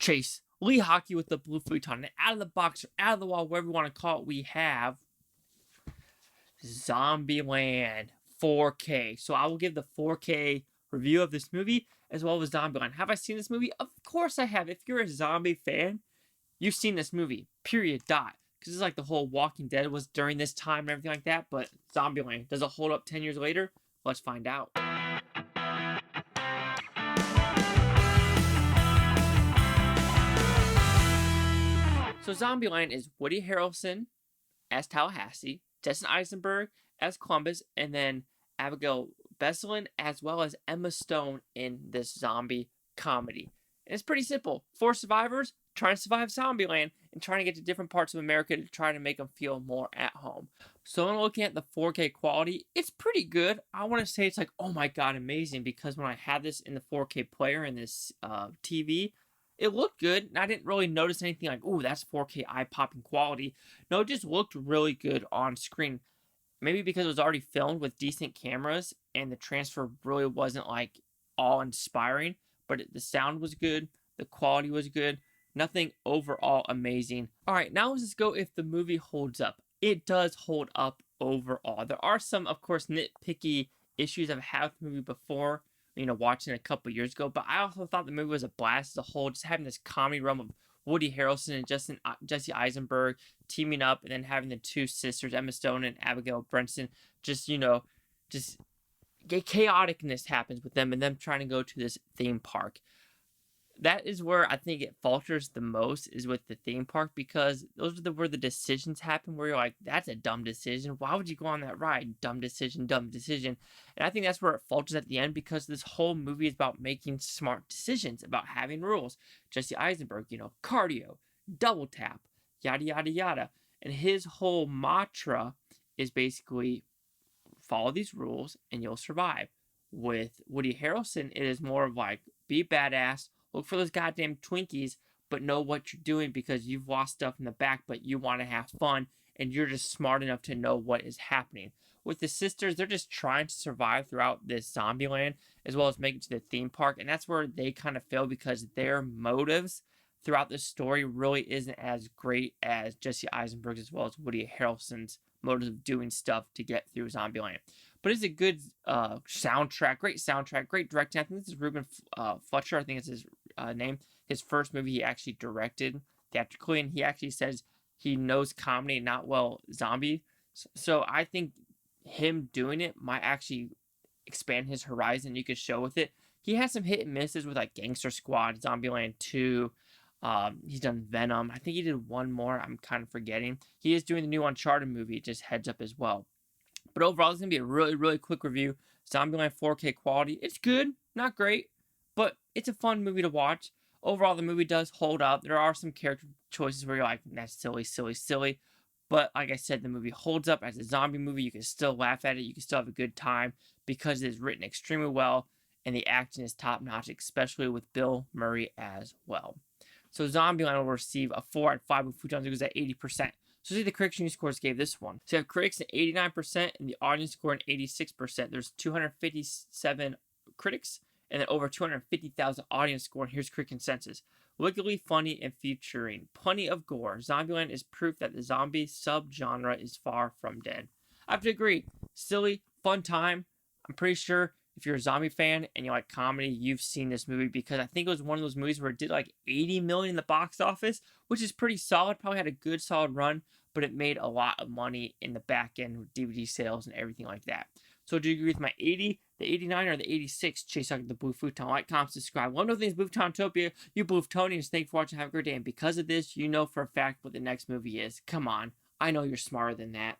Chase, Lee Hockey with the Blue Futon. And out of the box, or out of the wall, whatever you want to call it, we have Zombieland 4K. So I will give the 4K review of this movie as well as Zombieland. Have I seen this movie? Of course I have. If you're a zombie fan, you've seen this movie. Period. Dot. Because it's like the whole Walking Dead was during this time and everything like that. But Zombieland, does it hold up 10 years later? Let's find out. So Zombieland is Woody Harrelson as Tallahassee, Jesse Eisenberg as Columbus, and then Abigail Breslin as well as Emma Stone in this zombie comedy. And it's pretty simple. 4 survivors trying to survive Zombieland and trying to get to different parts of America to try to make them feel more at home. So when looking at the 4K quality, it's pretty good. I want to say it's like, oh my god, amazing, because when I had this in the 4K player in this TV, it looked good, and I didn't really notice anything like, ooh, that's 4K eye-popping quality. No, it just looked really good on screen. Maybe because it was already filmed with decent cameras, and the transfer really wasn't, like, awe-inspiring. But the sound was good, the quality was good, nothing overall amazing. Alright, now let's just go if the movie holds up. It does hold up overall. There are some, of course, nitpicky issues I've had with the movie before, watching it a couple years ago, but I also thought the movie was a blast as a whole, just having this comedy realm of Woody Harrelson and Jesse Eisenberg teaming up, and then having the 2 sisters, Emma Stone and Abigail Breslin, just chaoticness happens with them, and them trying to go to this theme park. That is where I think it falters the most, is with the theme park, because those are where the decisions happen, where you're like, that's a dumb decision. Why would you go on that ride? Dumb decision, dumb decision. And I think that's where it falters at the end, because this whole movie is about making smart decisions, about having rules. Jesse Eisenberg, cardio, double tap, yada, yada, yada. And his whole mantra is basically follow these rules and you'll survive. With Woody Harrelson, it is more of like, be badass, look for those goddamn Twinkies, but know what you're doing because you've lost stuff in the back, but you want to have fun, and you're just smart enough to know what is happening. With the sisters, they're just trying to survive throughout this Zombieland, as well as make it to the theme park, and that's where they kind of fail, because their motives throughout the story really isn't as great as Jesse Eisenberg's as well as Woody Harrelson's motives of doing stuff to get through Zombieland. But it's a good soundtrack, great directing. I think this is Ruben Fleischer, I think it's his name. His first movie he actually directed theatrically, and he actually says he knows comedy and not well zombie. So I think him doing it might actually expand his horizon you could show with it. He has some hit and misses with like Gangster Squad, Zombieland 2. He's done Venom. I think he did one more. I'm kind of forgetting. He is doing the new Uncharted movie, just heads up as well. But overall, it's going to be a really, really quick review. Zombieland 4K quality. It's good. Not great. But it's a fun movie to watch. Overall, the movie does hold up. There are some character choices where you're like, that's silly, silly, silly. But like I said, the movie holds up as a zombie movie. You can still laugh at it. You can still have a good time because it is written extremely well. And the action is top-notch, especially with Bill Murray as well. So Zombieland will receive a 4 out of 5 with Futon. It goes at 80%. So see the critics and scores gave this one. So you have critics at 89% and the audience score at 86%. There's 257 critics and then over 250,000 audience score. And here's critic consensus. Wickedly funny and featuring plenty of gore, Zombieland is proof that the zombie subgenre is far from dead. I have to agree. Silly, fun time. I'm pretty sure if you're a zombie fan and you like comedy, you've seen this movie, because I think it was one of those movies where it did like 80 million in the box office, which is pretty solid. Probably had a good solid run, but it made a lot of money in the back end with DVD sales and everything like that. So do you agree with my 80, the 89, or the 86? Chase out the Blue Futon. Like, comment, subscribe. One of the things, Blue Futontopia, you Blue Futonians, thank you for watching. Have a great day. And because of this, you know for a fact what the next movie is. Come on. I know you're smarter than that.